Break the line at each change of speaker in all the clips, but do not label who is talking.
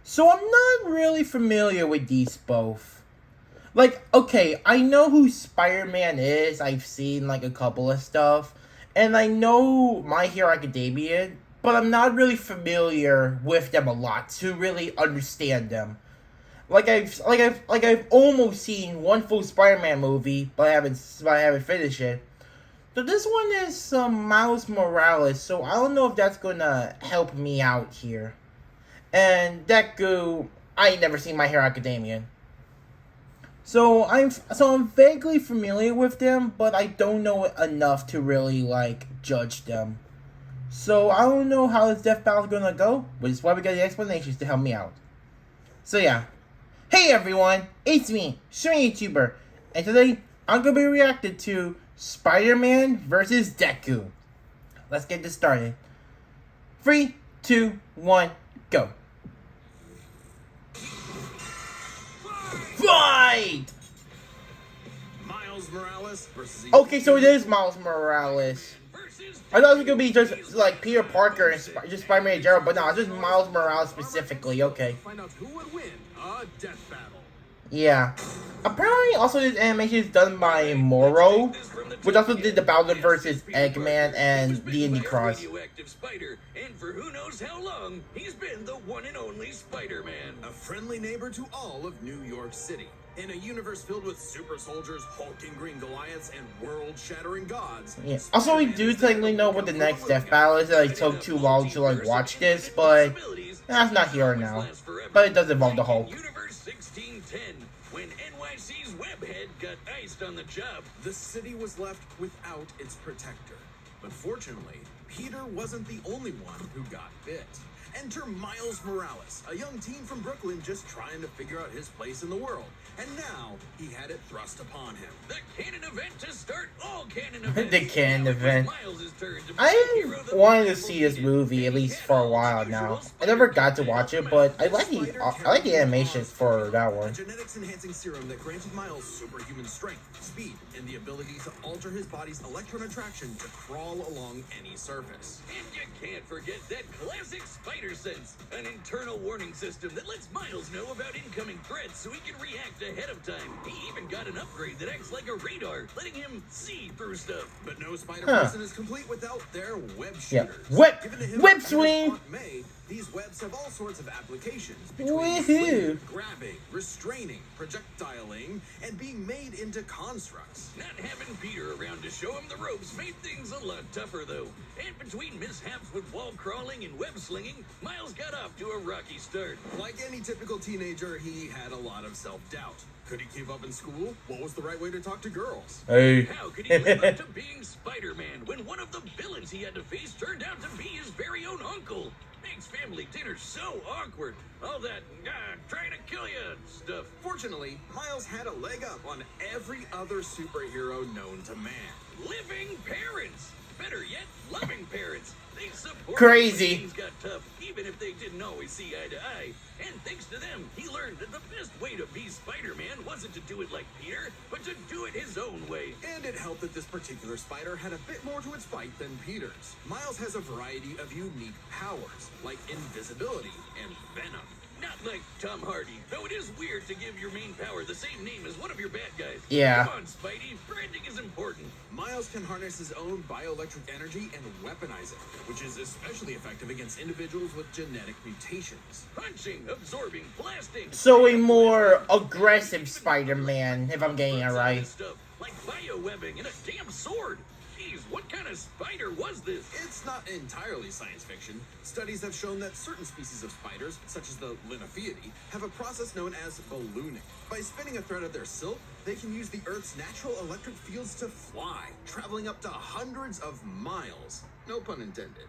So I'm not really familiar with these both. Like, okay, I know who Spider-Man is. I've seen like a couple of stuff, and I know My Hero Academia, but I'm not really familiar with them a lot to really understand them. I've almost seen one full Spider-Man movie, but I haven't finished it. So this one is some Miles Morales, so I don't know if that's gonna help me out here. And Deku, I ain't never seen My Hero Academia. So I'm vaguely familiar with them, but I don't know enough to really like judge them. So I don't know how this death battle is gonna go, which is why we got the explanations to help me out. So yeah. Hey everyone, it's me, Shiny YouTuber, and today I'm gonna be reacting to Spider-Man vs. Deku. Let's get this started. 3, 2, 1, go. Fight!
Miles Morales versus
Okay, so it is Miles Morales. I thought it was gonna be just like Peter Parker and just Spider-Man and Gerald, but no, it's just Miles Morales specifically. Okay.
Find out who would win a death battle.
Yeah. Apparently, also this animation is done by Moro, which also did the Bowser vs. Eggman and the Indie Cross.
Spider, and for who knows how long, he's been the one and only Spider-Man.
A friendly neighbor to all of New York City. In a universe filled with super soldiers, hulking green Goliaths, and world-shattering gods.
Yeah. Also, we do technically know what the next death battle is. It took too long to like watch this, but that's not here now. But it does involve the Hulk.
Universe 1610, when NYC's Webhead got iced on the job.
The city was left without its protector. But fortunately, Peter wasn't the only one who got bit. Enter Miles Morales, a young teen from Brooklyn just trying to figure out his place in the world. And now, he had it thrust upon him.
The canon event to start all canon events.
The canon event.
Miles' turn to
I wanted to see this movie at least for a while now. I never got to watch it, but I like the animations for that one.
A genetics-enhancing serum that granted Miles superhuman strength, speed, and the ability to alter his body's electron attraction to crawl along any surface.
And you can't forget that classic spider sense, an internal warning system that lets Miles know about incoming threats so he can react ahead of time. He even got an upgrade that acts like a radar, letting him see through stuff.
But no Spider-Person is complete without their web shooters.
Yeah. Web swing!
May, these webs have all sorts of applications between
Woohoo!
swinging, grabbing, restraining, projectiling, and being made into constructs.
Not having Peter around to show him the ropes made things a lot tougher, though. And between mishaps with wall crawling and web slinging, Miles got off to a rocky start.
Like any typical teenager, he had a lot of self-doubt. Could he keep up in school? What was the right way to talk to girls?
Hey.
How could he live up to being Spider-Man when one of the villains he had to face turned out to be his very own uncle? Makes family dinner so awkward. All that, trying to kill you stuff.
Fortunately, Miles had a leg up on every other superhero known to man.
Living parents! Better yet, loving parents. They support
Crazy.
him when things got tough, even if they didn't always see eye to eye. And thanks to them, he learned that the best way to be Spider-Man wasn't to do it like Peter, but to do it his own way.
And it helped that this particular spider had a bit more to its fight than Peter's. Miles has a variety of unique powers, like invisibility and venom.
Not like Tom Hardy, though it is weird to give your main power the same name as one of your bad guys.
Yeah.
Come on, Spidey, branding is important.
Miles can harness his own bioelectric energy and weaponize it, which is especially effective against individuals with genetic mutations.
Punching, absorbing, blasting.
So a more aggressive Spider-Man, if I'm getting it right.
Stuff like biowebbing and a damn sword. Jeez, what kind of spider was this?
It's not entirely science fiction. Studies have shown that certain species of spiders, such as the Linophiidae, have a process known as ballooning. By spinning a thread of their silk, they can use the Earth's natural electric fields to fly, traveling up to hundreds of miles. No pun intended.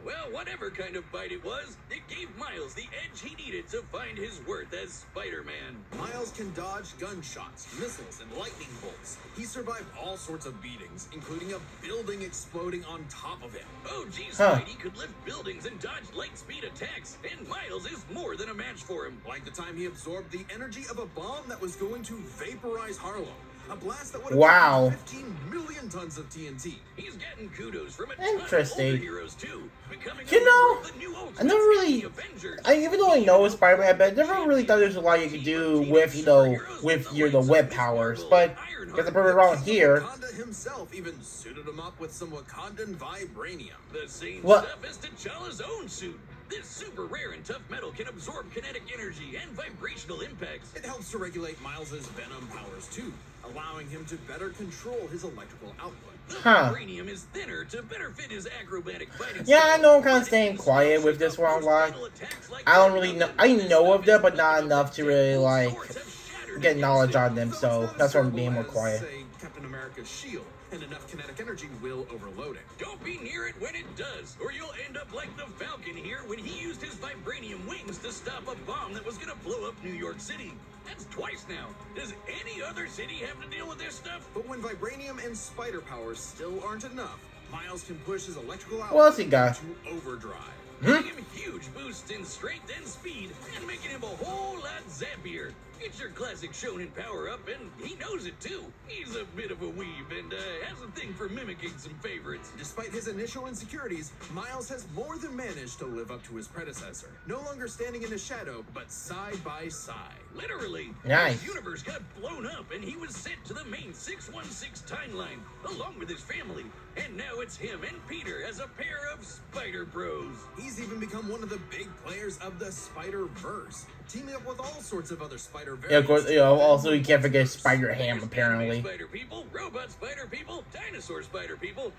Well, whatever kind of bite it was, it gave Miles the edge he needed to find his worth as Spider-Man.
Miles can dodge gunshots, missiles, and lightning bolts. He survived all sorts of beatings, including a building exploding on top of him.
Oh, geez, Spidey could lift buildings and dodge light-speed attacks, and Miles is more than a match for him.
Like the time he absorbed the energy of a bomb that was going to vaporize Harlem. a blast that would have
Wow.
15 million tons of TNT.
He's getting kudos from a ton of
Interesting.
older heroes too, becoming
You
a
know,
member of the new
I
Ultimates
never
and
really,
the Avengers.
even though I know Spider-Man, but I never really thought there's a lot you could do with, the web powers. But, get the prove it wrong here.
Wakanda himself even suited him up with some Wakandan vibranium.
The same
What?
stuff as T'Challa's own suit. This super rare and tough metal can absorb kinetic energy and vibrational impacts.
It helps to regulate Miles's venom powers too, allowing him to better control his electrical output.
The
Huh.
vibranium is thinner to better fit his acrobatic fighting
Yeah, I
style,
know I'm kind
but
of staying
it can
quiet
still
with this
shoot out
one, like,
force attacks like
I don't really know. I know of them, but not
Buckago
enough to really,
whose
like,
swords have shattered
get
against
knowledge
it.
on them,
Though
so
it's not
that's
as
why I'm being
durable
more
as,
quiet.
say, Captain America's shield, and enough kinetic energy will overload it.
Don't be near it when it does, or you'll end up like the Falcon here when he used his vibranium wings to stop a bomb that was gonna blow up New York City. That's twice now. Does any other city have to deal with this stuff?
But when vibranium and spider powers still aren't enough, Miles can push his electrical output
What else he got?
to overdrive.
Giving him huge boosts in strength and speed, and making him a whole lot zappier. It's your classic shonen power-up, and he knows it too. He's a bit of a weeb, and has a thing for mimicking some favorites.
Despite his initial insecurities, Miles has more than managed to live up to his predecessor. No longer standing in his shadow, but side by side.
Literally,
Nice.
his universe got blown up, and he was sent to the main 616 timeline, along with his family. And now it's him and Peter as a pair of Spider Bros.
He's even become one of the big players of the Spider-Verse, teaming up with all sorts of other spider
Yeah, of course,
variants.
also you can't forget Spider-Ham,
There's
apparently.
anime spider people, robot spider people, dinosaur spider people,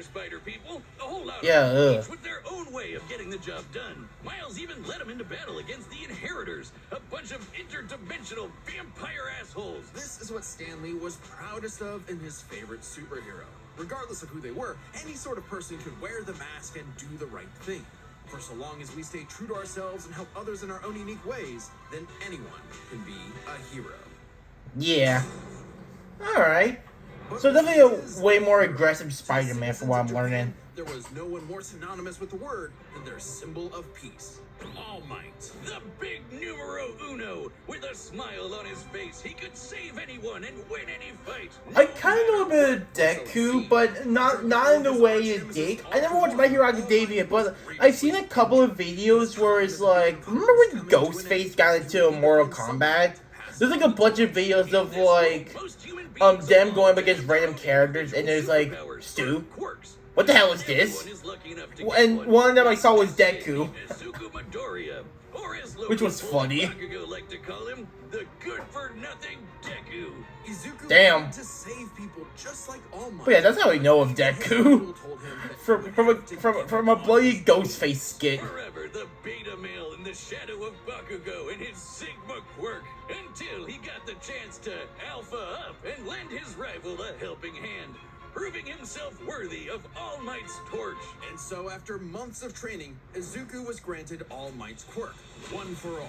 spider people, a whole lot
Yeah,
of them,
ugh.
each with their own way of getting the job done. Miles even led them into battle against the Inheritors, a bunch of interdimensional vampire assholes.
This is what Stan Lee was proudest of in his favorite superhero. Regardless of who they were, any sort of person could wear the mask and do the right thing. For so long as we stay true to ourselves and help others in our own unique ways, then anyone can be a hero.
Yeah. Alright.
But
So
the
definitely
truth is,
a way more aggressive
to
Spider-Man from
citizens
what
of
I'm learning.
Japan, there was no one more synonymous with the word than their symbol of peace. All Might.
The big numero uno, with a smile on his face, he could save anyone and win any fight.
I kind of know a bit of Deku, but not in the way you think. I never watched My Hero Academia, but I've seen a couple of videos where it's like, remember when Ghostface got into Mortal Kombat? There's like a bunch of videos of like, them going up against random characters, and there's like, Stu, what the hell is this? And one of them I saw was Deku, which was funny.
Bakugo like to call him the good-for-nothing Deku.
Izuku
Damn.
wanted to save people just like All Might.
But yeah, that's how we know of
His
Deku.
people told him that
From a bloody Ghostface skit.
Forever the beta male in the shadow of Bakugo and his Sigma quirk, until he got the chance to alpha up and lend his rival a helping hand, proving himself worthy of All Might's torch.
And so, after months of training, Izuku was granted All Might's quirk, One for All.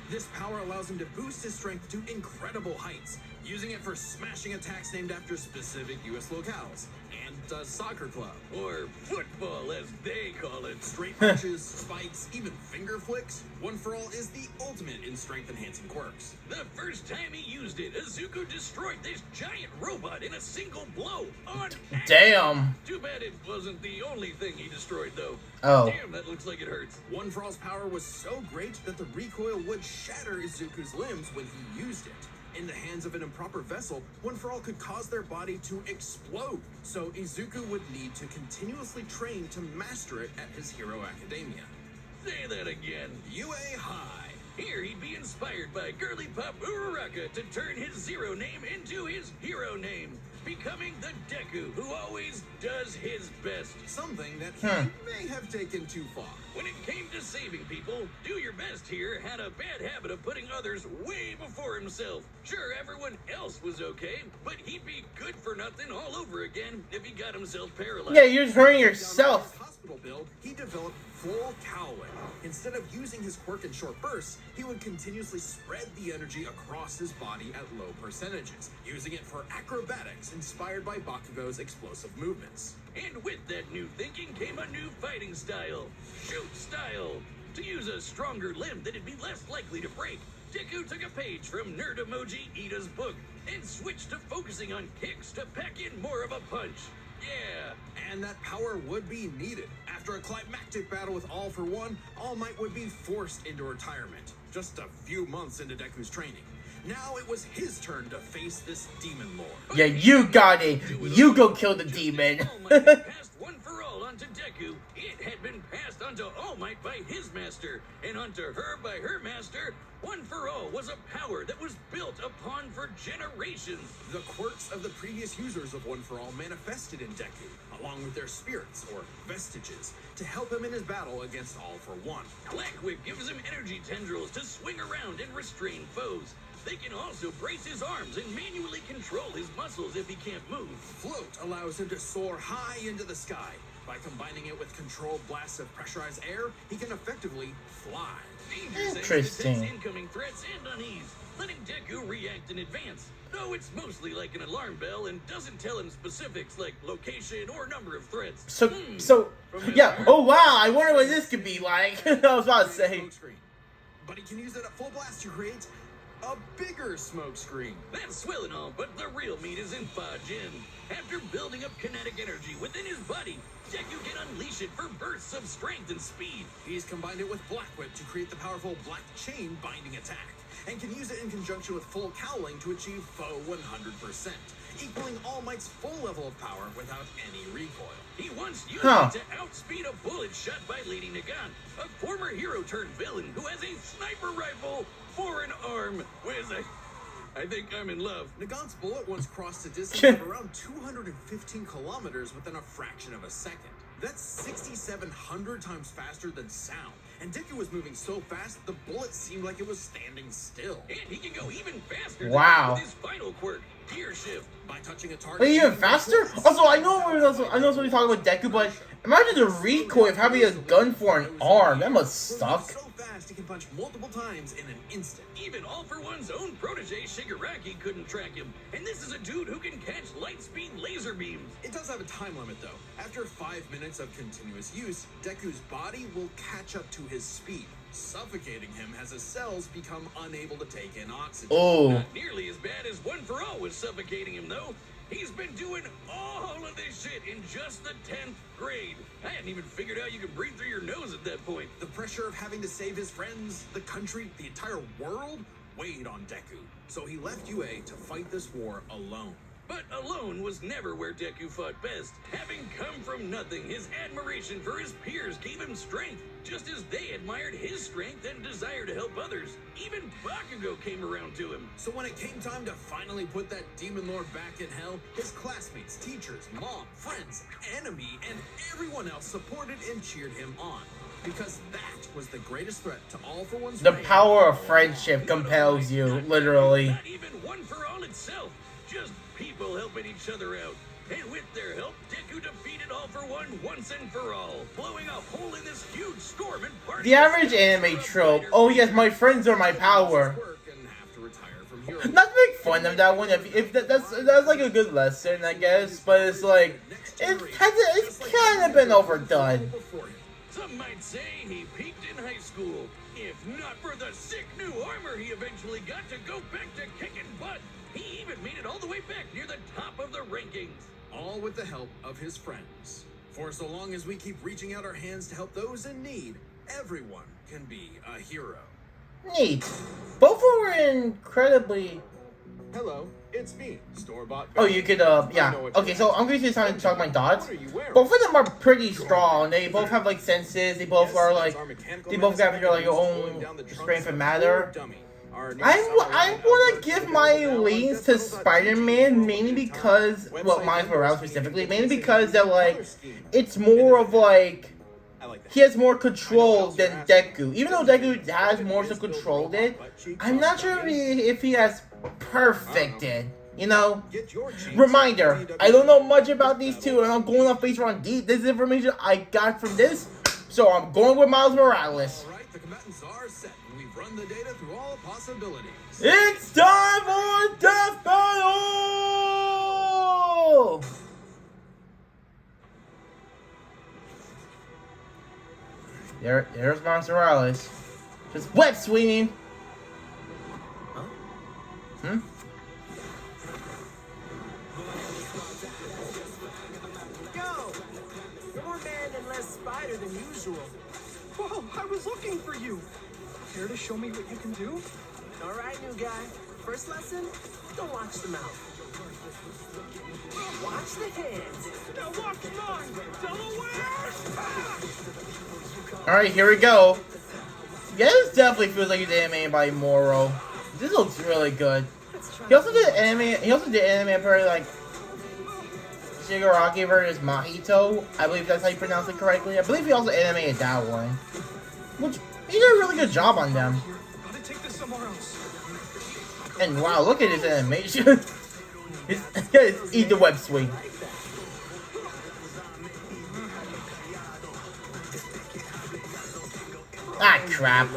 This power allows him to boost his strength to incredible heights, using it for smashing attacks named after specific U.S. locales, and a soccer club.
Or football, as they call it.
Straight punches, spikes, even finger flicks. One for All is the ultimate in strength-enhancing quirks.
The first time he used it, Izuku destroyed this giant robot in a single blow on accident.
Damn.
Too bad it wasn't the only thing he destroyed, though.
Oh.
Damn, that looks like it hurts.
One for All's power was so great that the recoil would shatter Izuku's limbs when he used it. In the hands of an improper vessel, One for All could cause their body to explode. So Izuku would need to continuously train to master it at his Hero Academia.
Say that again.
UA High.
Here he'd be inspired by girly pop Uraraka to turn his zero name into his hero name, becoming the Deku who always does his best.
Something that he may have taken too far.
When it came to saving people, Do Your Best here had a bad habit of putting others way before himself. Sure, everyone else was okay, but he'd be good for nothing all over again if he got himself paralyzed.
Yeah, you're just hurting
Down
yourself.
his hospital build, he developed full cowling. Instead of using his quirk in short bursts, he would continuously spread the energy across his body at low percentages, using it for acrobatics inspired by Bakugo's explosive movements.
And with that new thinking came a new fighting style. Shoot style. To use a stronger limb that'd be less likely to break, Deku took a page from Nerd Emoji Ida's book and switched to focusing on kicks to pack in more of a punch. Yeah.
And that power would be needed. After a climactic battle with All for One, All Might would be forced into retirement, just a few months into Deku's training. Now it was his turn to face this demon lord.
Yeah, you got it. You go kill the demon.
All Might had passed one for all onto Deku. It had been passed onto All Might by his master, and onto her by her master. One for All was a power that was built upon for generations.
The quirks of the previous users of One for All manifested in Deku, along with their spirits, or vestiges, to help him in his battle against All for One.
Black Whip gives him energy tendrils to swing around and restrain foes. They can also brace his arms and manually control his muscles if he can't move.
Float allows him to soar high into the sky. By combining it with controlled blasts of pressurized air, he can effectively fly.
Danger Sense
Interesting.
detects incoming threats and unease, letting Deku react in advance. Though it's mostly like an alarm bell and doesn't tell him specifics like location or number of threats.
So, yeah. Oh wow, I wonder what this could be like. I was about to say.
Smoke screen. But he can use it at full blast to create a bigger smoke screen.
That's swell and all, but the real meat is in Fajin. After building up kinetic energy within his body, Deku can unleash it for bursts of strength and speed.
He's combined it with Black Whip to create the powerful Black Chain binding attack, and can use it in conjunction with full cowling to achieve foe 100%, equaling All Might's full level of power without any recoil.
He once used
Huh.
it to outspeed a bullet shot by Lady Nagan, a former hero turned villain who has a sniper rifle for an arm. I think I'm in love.
Nagan's bullet once crossed a distance of around 215 kilometers within a fraction of a second. That's 6,700 times faster than sound. And Deku was moving so fast, the bullet seemed like it was standing still.
And he can go even faster
Wow.
with his final quirk, Gear Shift.
By touching a target...
Wait, even faster? Also, I know we're talking about Deku, but imagine the recoil of having a gun for an arm. That must suck.
So fast, he can punch multiple times in an instant.
Even All for One's own protege, Shigaraki, couldn't track him. And this is a dude who can catch light-speed laser beams.
It does have a time limit, though. After 5 minutes of continuous use, Deku's body will catch up to his speed, suffocating him as his cells become unable to take in oxygen.
Oh.
Not nearly as bad as One for All was suffocating him, though. He's been doing all of this shit in just the 10th grade. I hadn't even figured out you could breathe through your nose at that point.
The pressure of having to save his friends, the country, the entire world weighed on Deku. So he left UA to fight this war alone.
But alone was never where Deku fought best. Having come from nothing, his admiration for his peers gave him strength, just as they admired his strength and desire to help others. Even Bakugo came around to him.
So when it came time to finally put that demon lord back in hell, his classmates, teachers, mom, friends, enemy, and everyone else supported and cheered him on. Because that was the greatest threat to All for One's
The
reign.
power of friendship compels you, literally.
Not even One for All itself, just people helping each other out. And with their help, Deku defeated All for One once and for all, blowing a hole in this huge storm and party.
The average anime trope. Oh yes, my friends are my power.
And have to retire from hero.
Not to make fun of that one. If that's like a good lesson, I guess. But it's like it's kind of been overdone.
Some might say he peaked in high school. If not for the sick new armor he eventually got to go back to kicking butt, he even made it all the way back near the top of the rankings.
All with the help of his friends. For so long as we keep reaching out our hands to help those in need, everyone can be a hero.
Neat. Both were incredibly.
Hello, it's me, Store-Bought.
Oh, you could yeah. Okay, so I'm going to time to talk my thoughts. Both of them are pretty strong. They both have like senses. They both are like. They both have their like own strength and matter. I want to give my leans to Spider-Man mainly because, well, Miles Morales specifically, mainly because they're like, it's more of like, he has more control than Deku. Even though Deku has more to control it, I'm not sure if he has perfected, you know? Reminder, I don't know much about these two, and I'm going off based on this information I got from this, so I'm going with Miles Morales.
Alright, the combatants are set, and we've run the data through all possibilities.
It's time for Death Battle! There's Miles Morales. Just web swinging.
Huh?
Hmm?
Yo! You're more man and less spider than usual.
Whoa, I was looking for you. Care to show me what you can do?
Alright, new guy. First lesson, don't watch the mouth. Watch the hands.
Now watch mine, Delaware!
Alright, here we go. Yeah, this definitely feels like it's animated by Moro. This looks really good.
Let's try
He also did anime for like Shigaraki versus Mahito. I believe that's how you pronounce it correctly. I believe he also animated that one. Which he did a really good job on them.
Gotta take this somewhere else.
And wow, look at his animation. Eat the web swing. Ah, crap.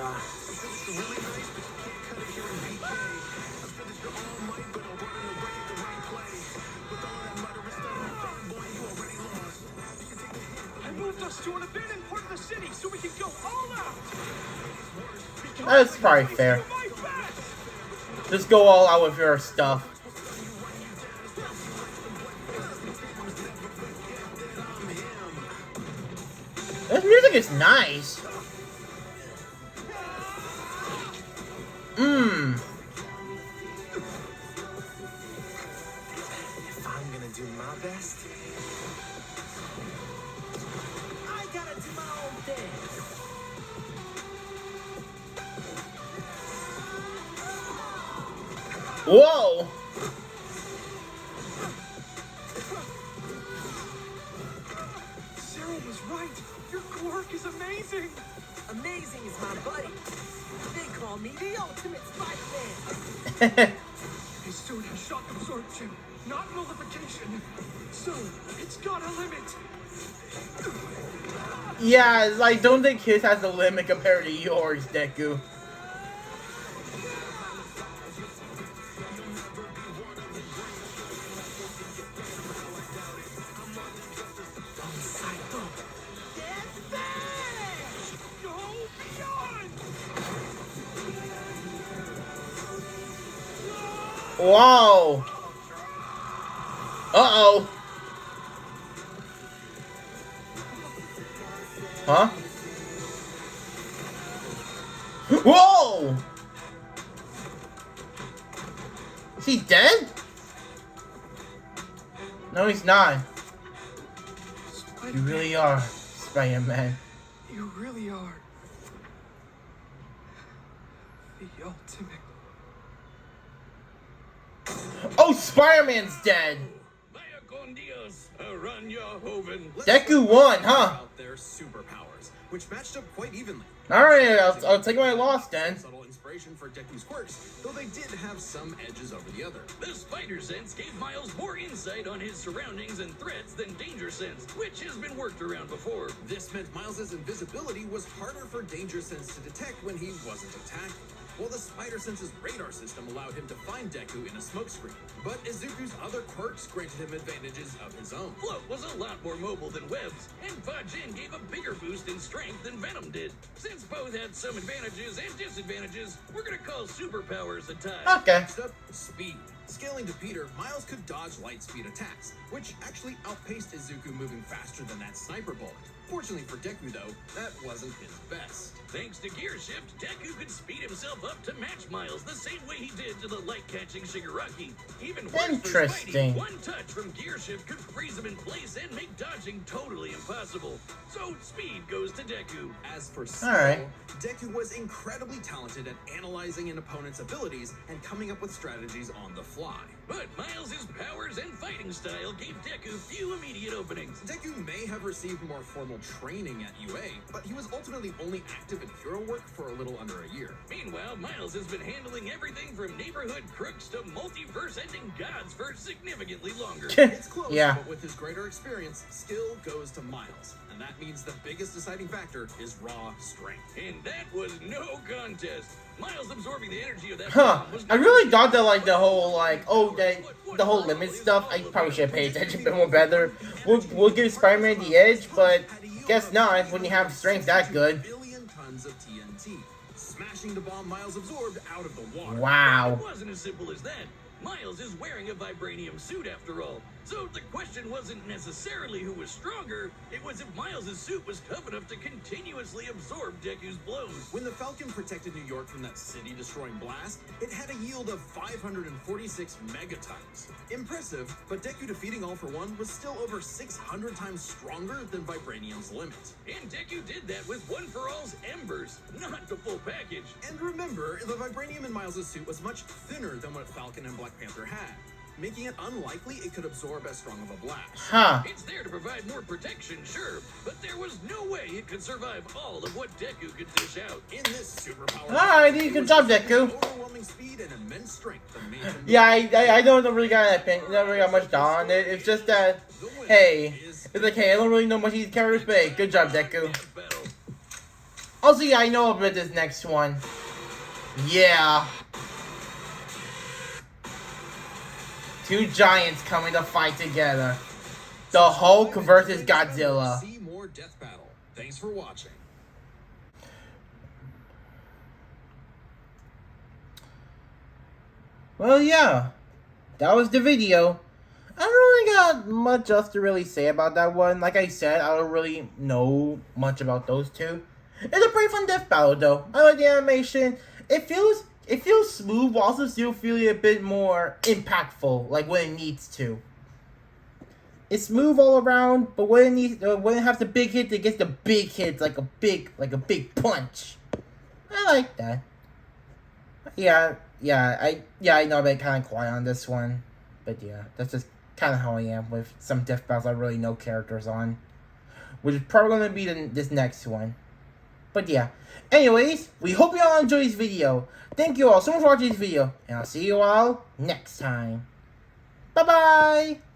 I moved us to an abandoned part of the city so we can go all out.
That's probably fair.
Do my best.
Just go all out with your stuff. This music is nice. Mmm.
If I'm gonna do my best, I gotta do my own thing.
Whoa.
Cyril was right. Your quirk is amazing.
Amazing is my buddy. They call me the ultimate Spider-Man.
His suit has shock absorption, not nullification. So, it's got a limit.
Yeah, it's like, don't think his has a limit compared to yours, Deku.
Go beyond.
Wow. Uh-oh. Huh? Whoa! Is he dead? No, he's not. You really are, Spider-Man.
You really are the ultimate.
Oh, Spider-Man's dead!
Vaya con Dios, Aranya Hoven.
Deku won, huh?
Out their superpowers, which matched up quite evenly.
Alright, I'll take my loss then.
Subtle inspiration for Deku's quirks, though they did have some edges over the other.
The spider sense gave Miles more insight on his surroundings and threats than danger sense, which has been worked around before.
This meant Miles's invisibility was harder for danger sense to detect when he wasn't attacking, while the spider sense's radar system allowed him to find Deku in a smokescreen. But Izuku's other quirks granted him advantages of his own.
Float was a lot more mobile than Webs, and Fajin gave a bigger boost in strength than Venom did. Since both had some advantages and disadvantages, we're gonna call superpowers a tie.
Okay.
Next up, speed. Scaling to Peter, Miles could dodge light speed attacks, which actually outpaced Izuku moving faster than that sniper bullet. Fortunately for Deku, though, that wasn't his best.
Thanks to Gear Shift, Deku could speed himself up to match Miles the same way he did to the light-catching Shigaraki. Even worse for
Interesting.
Spidey, one touch from Gear Shift could freeze him in place and make dodging totally impossible. So speed goes to Deku.
As for skill,
Alright.
Deku was incredibly talented at analyzing an opponent's abilities and coming up with strategies on the fly.
But Miles' powers and fighting style gave Deku few immediate openings.
Deku may have received more formal training at UA, but he was ultimately only active in hero work for a little under a year.
Meanwhile, Miles has been handling everything from neighborhood crooks to multiverse-ending gods for significantly longer.
It's close,
Yeah.
but with his greater experience, skill goes to Miles. And And that means the biggest deciding factor is raw strength.
And that was no contest. Miles absorbing the energy of that
Huh.
bomb was
I really thought that, like, the whole, like, the whole limit stuff, I probably should have paid attention a bit more better. We'll give Spider-Man the edge, but guess not when you have strength that good.
Billion tons of TNT, smashing the bomb Miles absorbed out of the water.
Wow.
It wasn't as simple as that. Miles is wearing a vibranium suit after all. So the question wasn't necessarily who was stronger, it was if Miles' suit was tough enough to continuously absorb Deku's blows.
When the Falcon protected New York from that city-destroying blast, it had a yield of 546 megatons. Impressive, but Deku defeating All for One was still over 600 times stronger than Vibranium's limit.
And Deku did that with One for All's embers, not the full package.
And remember, the Vibranium in Miles' suit was much thinner than what Falcon and Black Panther had, making it unlikely it could absorb as strong of a blast.
Huh.
It's there to provide more protection, sure, but there was no way it could survive all of what Deku could dish out.
In this superpower,
Alright, good job, Deku.
overwhelming speed and immense strength that made him
Yeah, I don't really got don't really got much on it. It's just that, hey, it's like, hey, I don't really know much of these characters, but hey, good job, Deku.
Battle.
Also, yeah, I know about this next one. Yeah. Two giants coming to fight together. The Hulk versus Godzilla.
See more Death Battle. Thanks for watching.
Well, yeah. That was the video. I don't really got much else to really say about that one. Like I said, I don't really know much about those two. It's a pretty fun death battle, though. I like the animation. It feels smooth, but also still feel a bit more impactful, like when it needs to. It's smooth all around, but when it has the big hit, it gets the big hits like a big punch. I like that. Yeah, I know I've been kind of quiet on this one, but yeah, that's just kind of how I am with some death battles I really know characters on, which is probably gonna be this next one. But yeah, anyways, we hope you all enjoyed this video. Thank you all so much for watching this video, and I'll see you all next time. Bye bye.